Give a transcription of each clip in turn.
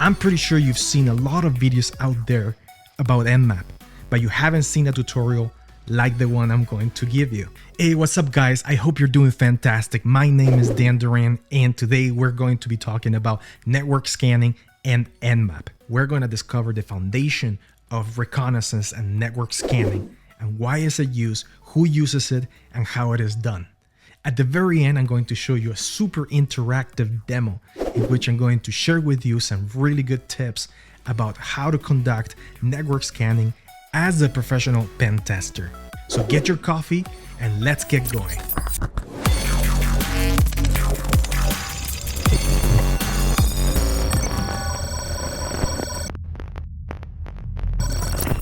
I'm pretty sure you've seen a lot of videos out there about Nmap, but you haven't seen a tutorial like the one I'm going to give you. Hey, what's up guys? I hope you're doing fantastic. My name is Dan Duran, and today we're going to be talking about network scanning and Nmap. We're going to discover the foundation of reconnaissance and network scanning, and why is it used, who uses it, and how it is done. At the very end, I'm going to show you a super interactive demo in which I'm going to share with you some really good tips about how to conduct network scanning as a professional pen tester. So get your coffee and let's get going.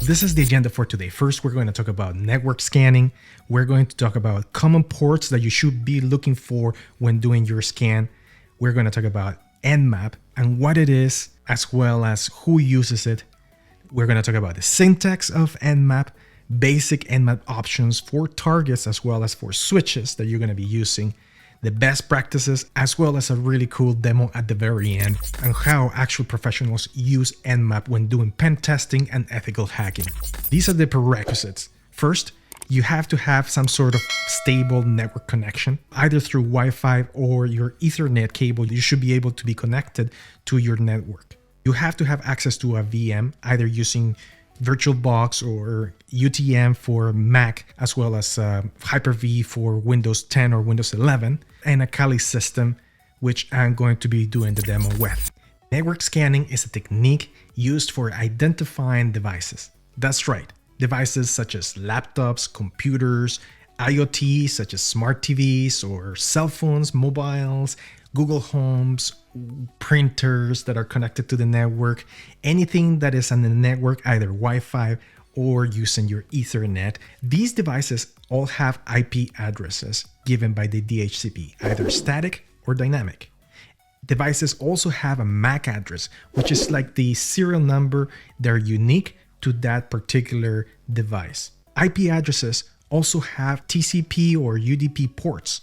This is the agenda for today. First, we're going to talk about network scanning. We're going to talk about common ports that you should be looking for when doing your scan. We're going to talk about Nmap and what it is, as well as who uses it. We're going to talk about the syntax of Nmap, basic Nmap options for targets as well as for switches that you're going to be using, the best practices, as well as a really cool demo at the very end, and how actual professionals use Nmap when doing pen testing and ethical hacking. These are the prerequisites. First, you have to have some sort of stable network connection, either through Wi-Fi or your Ethernet cable. You should be able to be connected to your network. You have to have access to a VM, either using VirtualBox or UTM for Mac, as well as Hyper-V for Windows 10 or Windows 11, and a Kali system, which I'm going to be doing the demo with. Network scanning is a technique used for identifying devices. That's right, devices such as laptops, computers, IoT such as smart TVs or cell phones, mobiles, Google Homes, printers that are connected to the network, anything that is on the network, either Wi-Fi or using your Ethernet. These devices all have IP addresses given by the DHCP, either static or dynamic. Devices also have a MAC address, which is like the serial number. They're unique to that particular device. IP addresses also have TCP or UDP ports,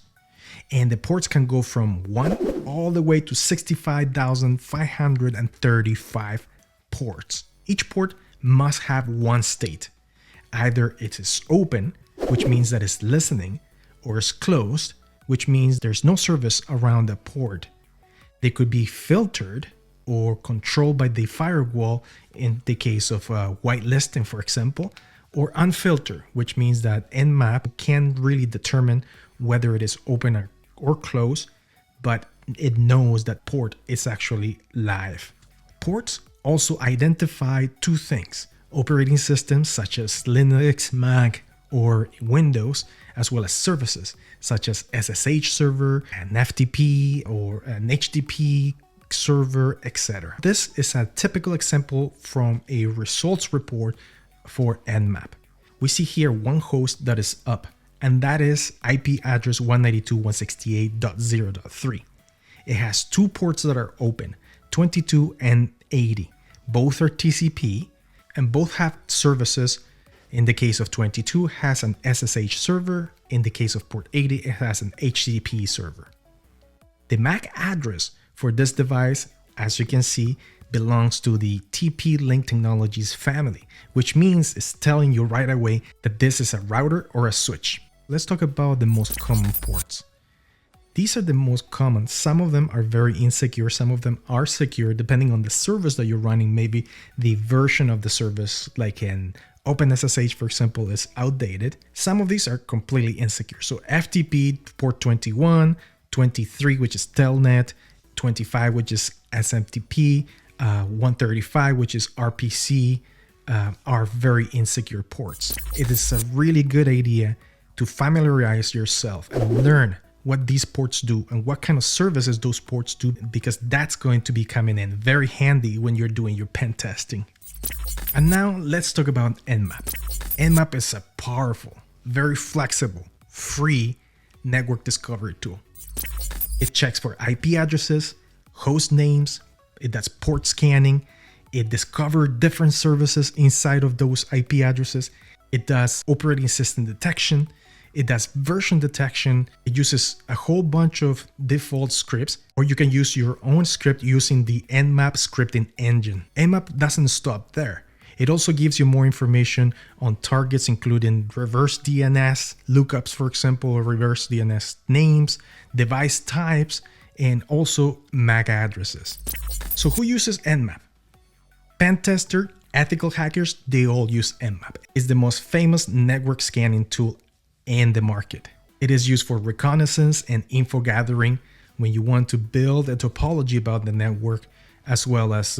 and the ports can go from 1 all the way to 65,535 ports. Each port must have one state. Either it is open, which means that it's listening, or it's closed, which means there's no service around the port. They could be filtered or controlled by the firewall in the case of whitelisting, for example, or unfiltered, which means that Nmap can really determine whether it is open or closed, but it knows that port is actually live. Ports also identify two things: operating systems such as Linux, Mac, or Windows, as well as services such as SSH server, an FTP, or an HTTP server, etc. This is a typical example from a results report for Nmap. We see here one host that is up, and that is IP address 192.168.0.3. It has two ports that are open, 22 and 80. Both are TCP, and both have services. In the case of 22, has an SSH server. In the case of port 80, it has an HTTP server. The MAC address for this device, as you can see, belongs to the TP-Link Technologies family, which means it's telling you right away that this is a router or a switch. Let's talk about the most common ports. These are the most common. Some of them are very insecure, some of them are secure depending on the service that you're running. Maybe the version of the service, like an OpenSSH, for example, is outdated. Some of these are completely insecure. So FTP port 21, 23, which is Telnet, 25, which is SMTP, 135, which is RPC, are very insecure ports. It is a really good idea to familiarize yourself and learn what these ports do and what kind of services those ports do, because that's going to be coming in very handy when you're doing your pen testing. And now let's talk about Nmap. Nmap is a powerful, very flexible, free network discovery tool. It checks for IP addresses, host names, it does port scanning, it discovers different services inside of those IP addresses, it does operating system detection, It does version detection. It uses a whole bunch of default scripts, or you can use your own script using the Nmap scripting engine. Nmap doesn't stop there. It also gives you more information on targets, including reverse DNS lookups, for example, or reverse DNS names, device types, and also MAC addresses. So who uses Nmap? Pen tester, ethical hackers, they all use Nmap. It's the most famous network scanning tool in the market. It is used for reconnaissance and info gathering when you want to build a topology about the network, as well as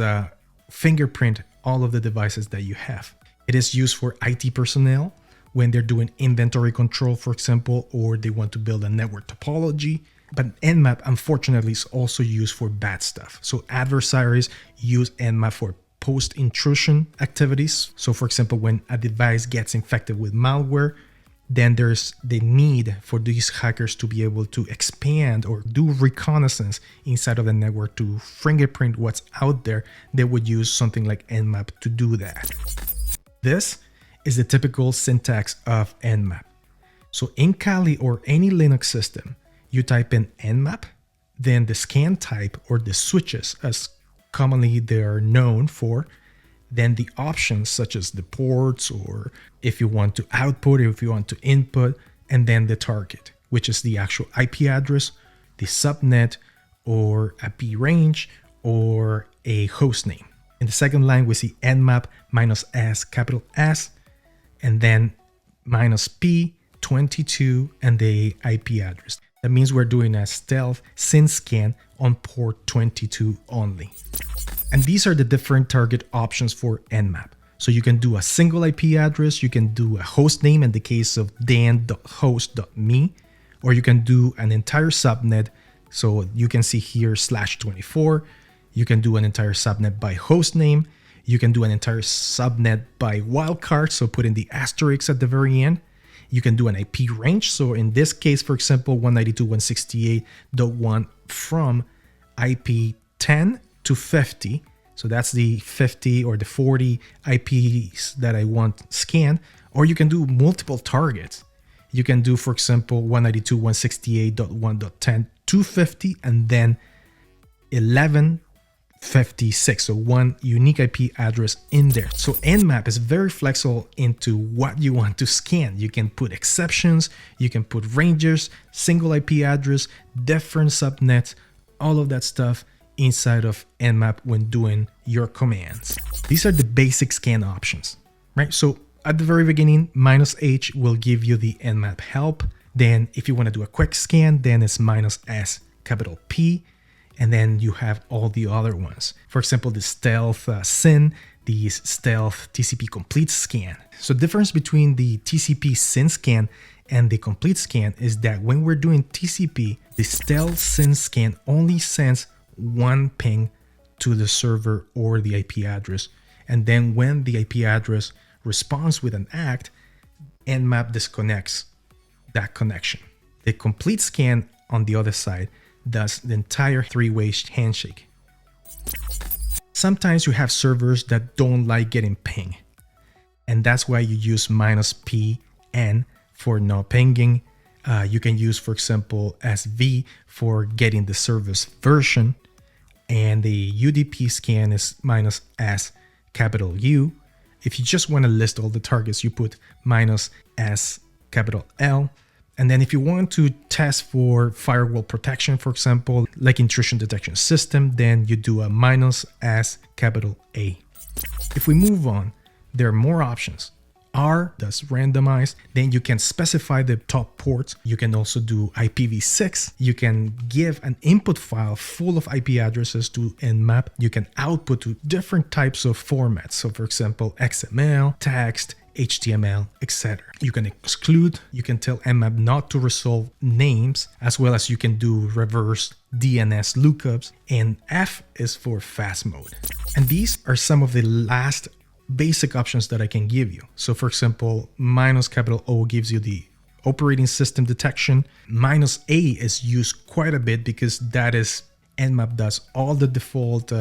fingerprint all of the devices that you have. It is used for IT personnel when they're doing inventory control, for example, or they want to build a network topology. But Nmap, unfortunately, is also used for bad stuff. So adversaries use Nmap for post-intrusion activities. So for example, when a device gets infected with malware, then there's the need for these hackers to be able to expand or do reconnaissance inside of the network to fingerprint what's out there. They would use something like Nmap to do that. This is the typical syntax of Nmap. So in Kali or any Linux system, you type in Nmap, then the scan type or the switches as commonly they are known for, then the options such as the ports, or if you want to output, or if you want to input, and then the target, which is the actual IP address, the subnet, or a B range, or a host name. In the second line, we see Nmap -S, capital S, and then -P22 and the IP address. That means we're doing a stealth SYN scan on port 22 only. And these are the different target options for Nmap. So you can do a single IP address, you can do a host name in the case of dan.host.me, or you can do an entire subnet. So you can see here /24. You can do an entire subnet by host name. You can do an entire subnet by wildcard, so put in the asterisk at the very end. You can do an IP range. So in this case, for example, 192.168.1 from IP 10 to 50. So that's the 50 or the 40 IPs that I want scanned. Or you can do multiple targets. You can do, for example, 192.168.1.10 to 50 and then 1156. So one unique IP address in there. So Nmap is very flexible into what you want to scan. You can put exceptions, you can put ranges, single IP address, different subnets, all of that stuff inside of Nmap when doing your commands. These are the basic scan options, right? So at the very beginning, -H will give you the Nmap help. Then if you want to do a quick scan, then it's -S, capital P, and then you have all the other ones. For example, the stealth SYN, the stealth TCP complete scan. So the difference between the TCP SYN scan and the complete scan is that when we're doing TCP, the stealth SYN scan only sends one ping to the server or the IP address. And then when the IP address responds with an ACT, Nmap disconnects that connection. The complete scan, on the other side, does the entire three-way handshake. Sometimes you have servers that don't like getting ping, and that's why you use -PN for no pinging. You can use, for example, SV for getting the service version, and the UDP scan is -S, capital U. If you just want to list all the targets, you put -S, capital L. And then if you want to test for firewall protection, for example, like intrusion detection system, then you do a -S, capital A. If we move on, there are more options. R does randomize, then you can specify the top ports. You can also do IPv6. You can give an input file full of IP addresses to Nmap. You can output to different types of formats. So for example, XML, text, HTML, etc. You can exclude, you can tell Nmap not to resolve names, as well as you can do reverse DNS lookups, and F is for fast mode. And these are some of the last basic options that I can give you. So for example, -O gives you the operating system detection. -A is used quite a bit because that is, Nmap does all the default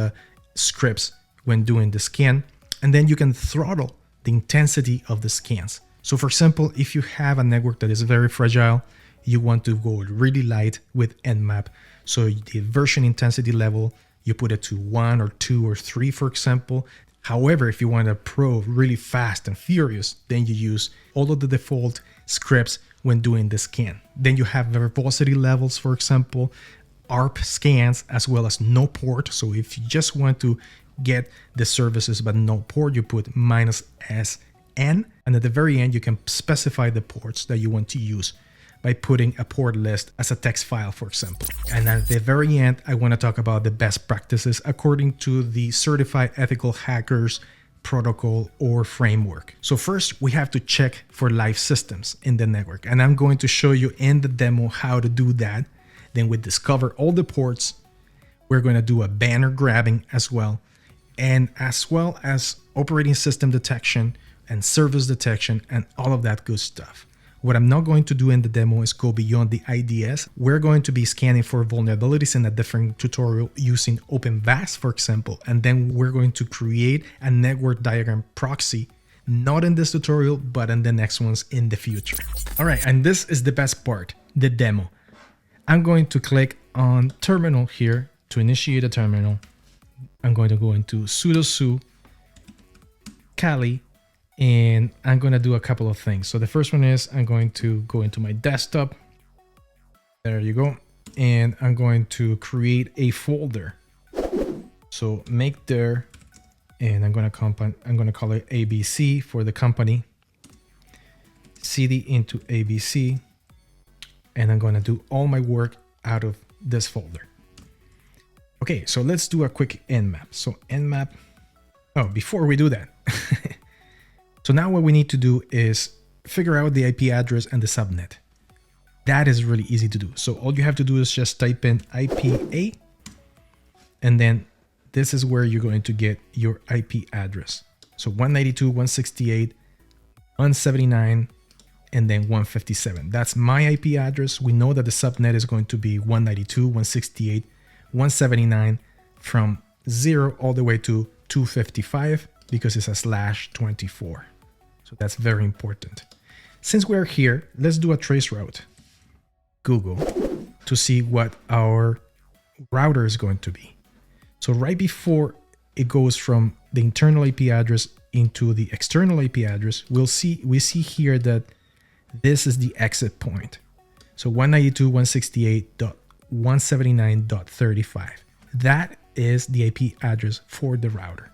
scripts when doing the scan. And then you can throttle the intensity of the scans. So for example, if you have a network that is very fragile, you want to go really light with Nmap. So the version intensity level, you put it to 1 or 2 or 3, for example. However, if you want to probe really fast and furious, then you use all of the default scripts when doing the scan. Then you have verbosity levels, for example, ARP scans, as well as no port. So if you just want to get the services but no port, you put -SN. And at the very end, you can specify the ports that you want to use by putting a port list as a text file, for example. And at the very end, I want to talk about the best practices according to the Certified Ethical Hackers protocol or framework. So first, we have to check for live systems in the network. And I'm going to show you in the demo how to do that. Then we discover all the ports. We're going to do a banner grabbing as well. And as well as operating system detection and service detection and all of that good stuff. What I'm not going to do in the demo is go beyond the IDS. We're going to be scanning for vulnerabilities in a different tutorial using OpenVAS, for example, and then we're going to create a network diagram proxy, not in this tutorial, but in the next ones in the future. All right, and this is the best part, the demo. I'm going to click on terminal here to initiate a terminal. I'm going to go into sudo su Kali, and I'm going to do a couple of things. So the first one is I'm going to go into my desktop. There you go. And I'm going to create a folder. So make there, and I'm going to call it ABC for the company. CD into ABC, and I'm going to do all my work out of this folder. Okay, so let's do a quick Nmap. So Nmap. Oh, before we do that. So now what we need to do is figure out the IP address and the subnet. That is really easy to do. So all you have to do is just type in IPA, and then this is where you're going to get your IP address. So 192.168.179, and then 157. That's my IP address. We know that the subnet is going to be 192.168.179 from 0 all the way to 255 because it's a /24. So that's very important. Since we're here, let's do a trace route. Google to see what our router is going to be. So right before it goes from the internal IP address into the external IP address, we see here that this is the exit point. So 192.168.179.35. That is the IP address for the router.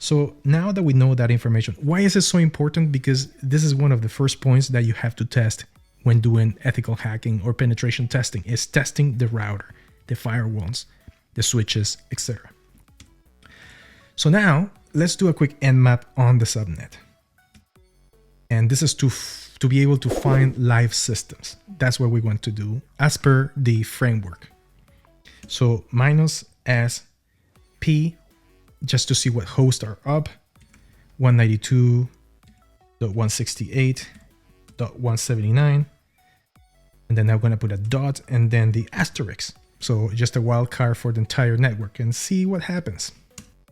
So now that we know that information, why is it so important? Because this is one of the first points that you have to test when doing ethical hacking or penetration testing, is testing the router, the firewalls, the switches, etc. So now let's do a quick Nmap on the subnet. And this is to be able to find live systems. That's what we want to do as per the framework. So -SP, just to see what hosts are up, 192.168.179. And then I'm going to put a dot and then the asterisk. So just a wildcard for the entire network and see what happens.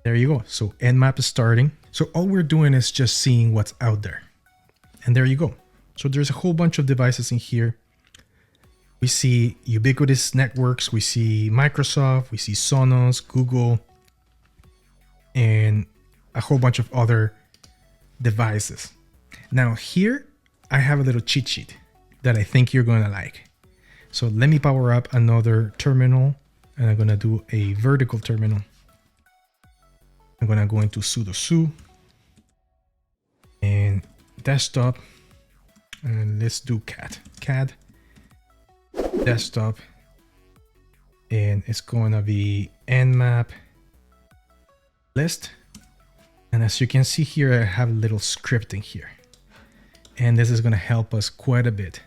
There you go. So Nmap is starting. So all we're doing is just seeing what's out there. And there you go. So there's a whole bunch of devices in here. We see ubiquitous networks. We see Microsoft. We see Sonos, Google, and a whole bunch of other devices. Now here, I have a little cheat sheet that I think you're going to like. So let me power up another terminal, and I'm going to do a vertical terminal. I'm going to go into sudo su and desktop, and let's do cat desktop, and it's going to be Nmap list. And as you can see here, I have a little scripting here, and this is going to help us quite a bit.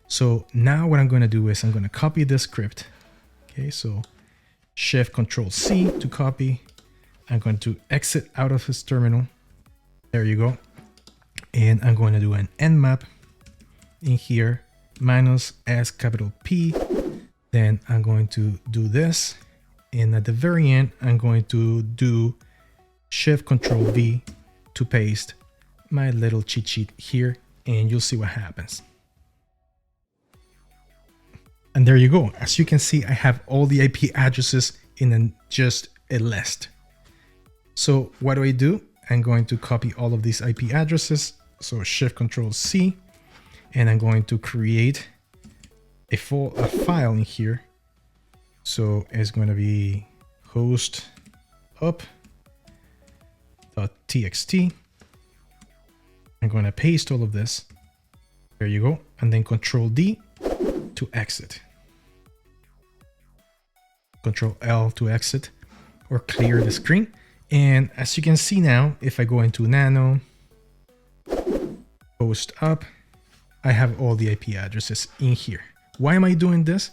So now what I'm going to do is I'm going to copy this script. Okay, so Shift Control C to copy. I'm going to exit out of this terminal. There you go. And I'm going to do an Nmap in here, -S_P. Then I'm going to do this. And at the very end, I'm going to do Shift Control V to paste my little cheat sheet here, and you'll see what happens. And there you go. As you can see, I have all the IP addresses in just a list. So what do? I'm going to copy all of these IP addresses. So Shift-Control-C, and I'm going to create a file in here. So it's going to be host up.txt. I'm going to paste all of this. There you go. And then Control-D to exit. Control-L to exit or clear the screen. And as you can see now, if I go into Nano, host up, I have all the IP addresses in here. Why am I doing this?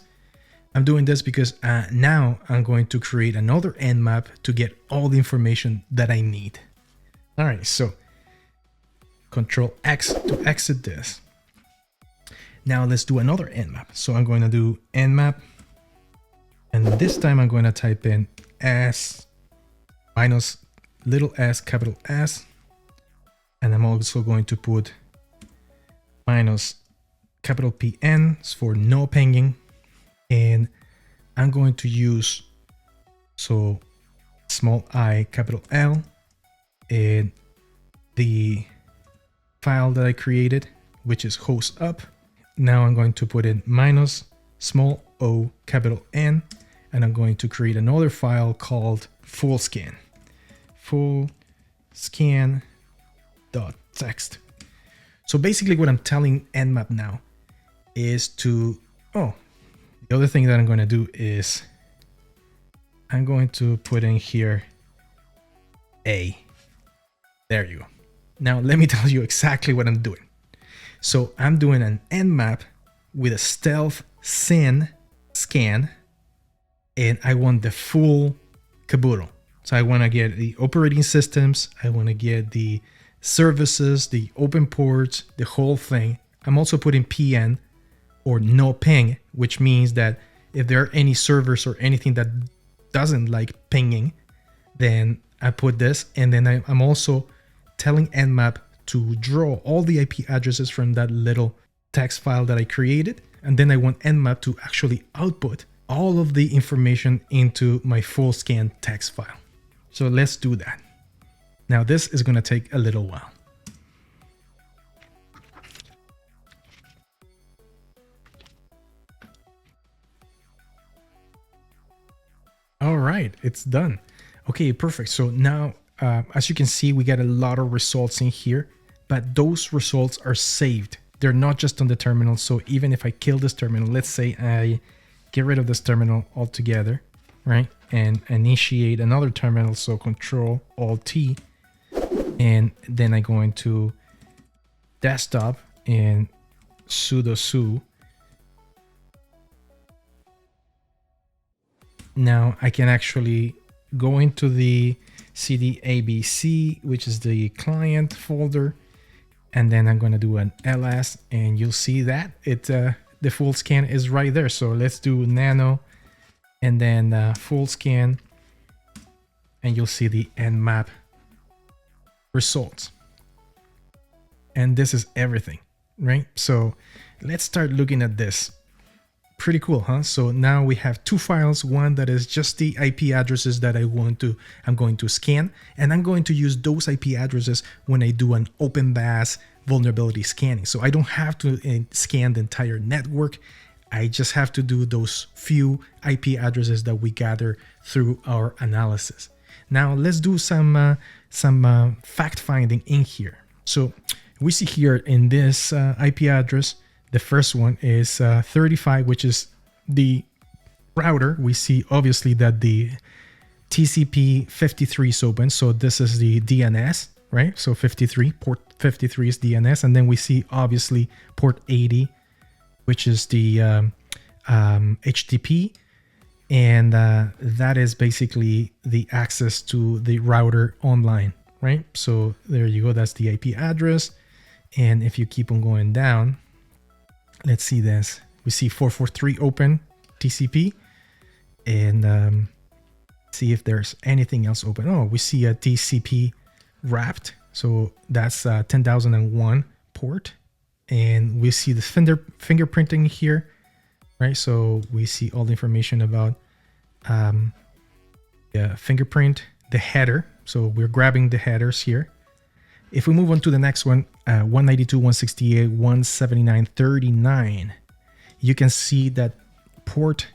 I'm doing this because now I'm going to create another Nmap to get all the information that I need. All right, so Control X to exit this. Now let's do another Nmap. So I'm going to do Nmap, and this time I'm going to type in S minus little s, capital S, and I'm also going to put minus capital PN for no pinging, and I'm going to use so small I, capital L, and the file that I created, which is host up. Now I'm going to put in minus small o, capital N, and I'm going to create another file called full scan dot.txt. So basically what I'm telling Nmap now is to, the other thing that I'm going to do is I'm going to put in here A. There you go. Now let me tell you exactly what I'm doing. So I'm doing an Nmap with a stealth scan, and I want the full caboodle. So I want to get the operating systems, I want to get the services, the open ports, the whole thing. I'm also putting PN or no ping, which means that if there are any servers or anything that doesn't like pinging, then I put this. And then I'm also telling Nmap to draw all the IP addresses from that little text file that I created. And then I want Nmap to actually output all of the information into my full scan text file. So let's do that. Now this is going to take a little while. All right, it's done. Okay, perfect. So now, as you can see, we got a lot of results in here, but those results are saved. They're not just on the terminal. So even if I kill this terminal, let's say I get rid of this terminal altogether, right? And initiate another terminal. So Control-Alt-T, and then I go into desktop and sudo su. Now I can actually go into the CD ABC, which is the client folder, and then I'm going to do an ls, and you'll see that the full scan is right there. So let's do nano and then full scan, and you'll see the Nmap results. And this is everything, right? So let's start looking at this. Pretty cool, huh? So now we have two files, one that is just the IP addresses that I'm going to scan, and I'm going to use those IP addresses when I do an open BAS vulnerability scanning. So I don't have to scan the entire network. I just have to do those few IP addresses that we gather through our analysis. Now let's do some fact finding in here. So we see here in this IP address, the first one is 35, which is the router. We see obviously that the TCP 53 is open. So this is the DNS, right? So 53, port 53 is DNS. And then we see obviously port 80, which is the HTTP. And that is basically the access to the router online, right? So there you go. That's the IP address. And if you keep on going down, let's see this. We see 443 open TCP, and see if there's anything else open. Oh, we see a TCP wrapped. So that's 10,001 port. And we see the fingerprinting here, right? So we see all the information about the fingerprint, the header. So we're grabbing the headers here. If we move on to the next one, 192, 168, 179, 39, you can see that port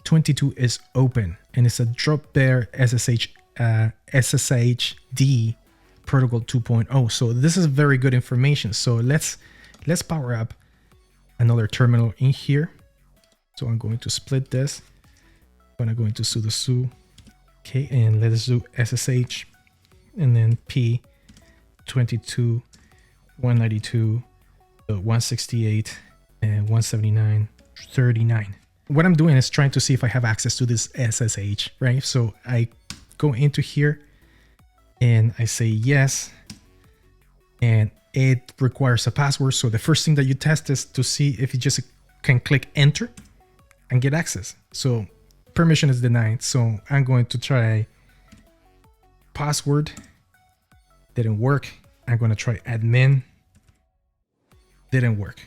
22 is open and it's a drop bear SSHD protocol 2.0. So this is very good information. So let's power up another terminal in here. So I'm going to split this. I'm going to go into sudo su. Okay, and let us do SSH and then P 22, 192, 168, and 179, 39. What I'm doing is trying to see if I have access to this SSH, right? So I go into here and I say yes, and it requires a password. So the first thing that you test is to see if you just can click enter and get access. So permission is denied. So I'm going to try password. Didn't work. I'm going to try admin. Didn't work.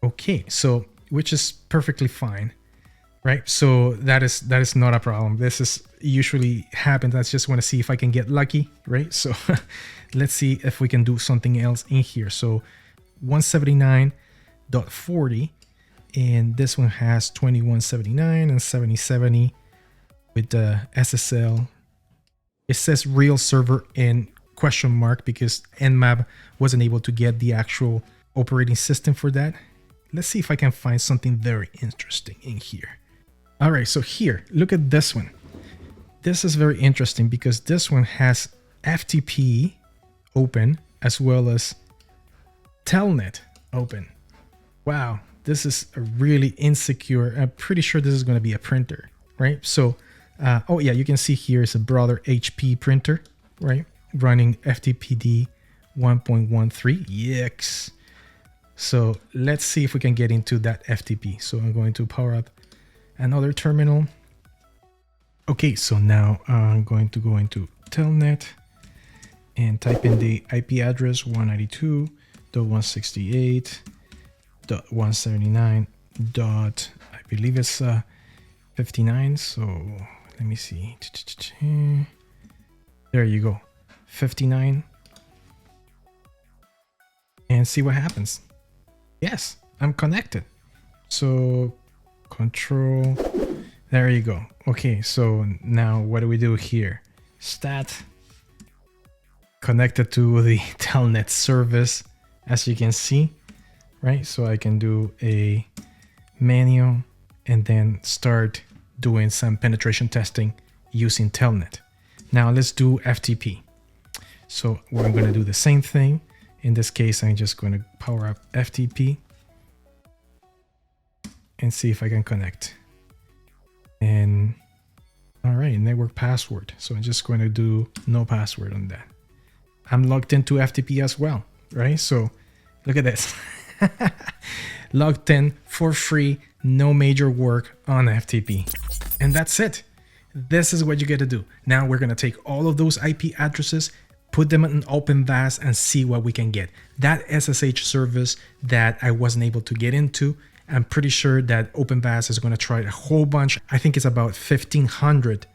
Okay, so which is perfectly fine, right? So that is not a problem. This is usually happens. I just want to see if I can get lucky, right? So let's see if we can do something else in here. So 179.40, and this one has 2179 and 7070 with the SSL. It says real server in question mark because Nmap wasn't able to get the actual operating system for that. Let's see if I can find something very interesting in here. All right, so here, look at this one. This is very interesting because this one has FTP open as well as telnet open. Wow, this is a really insecure. I'm pretty sure this is going to be a printer, right? So, oh yeah, you can see here is a Brother HP printer, right? Running FTPD 1.13. Yikes. So let's see if we can get into that FTP. So I'm going to power up another terminal. Okay, so now I'm going to go into telnet and type in the IP address 192.168.179. I believe it's 59. So let me see. There you go, 59, and see what happens. Yes, I'm connected. So control, there you go. Okay, so now what do we do here? Stat connected to the telnet service, as you can see, right? So I can do a manual and then start doing some penetration testing using telnet. Now let's do FTP. So we're going to do the same thing. In this case, I'm just going to power up FTP and see if I can connect. And all right, network password. So I'm just going to do no password on that. I'm logged into FTP as well, right? So look at this. Logged in for free, no major work on FTP. And that's it. This is what you get to do. Now we're going to take all of those IP addresses, put them in OpenVAS and see what we can get. That SSH service that I wasn't able to get into, I'm pretty sure that OpenVAS is going to try a whole bunch. I think it's about 1,500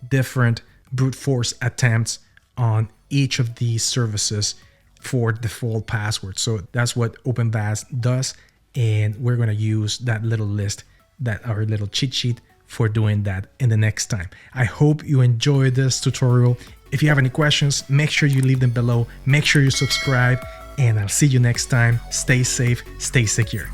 different brute force attempts on each of these services for default password. So that's what OpenVAS does. And we're going to use that little list, that our little cheat sheet for doing that in the next time. I hope you enjoyed this tutorial. If you have any questions, make sure you leave them below. Make sure you subscribe, and I'll see you next time. Stay safe, stay secure.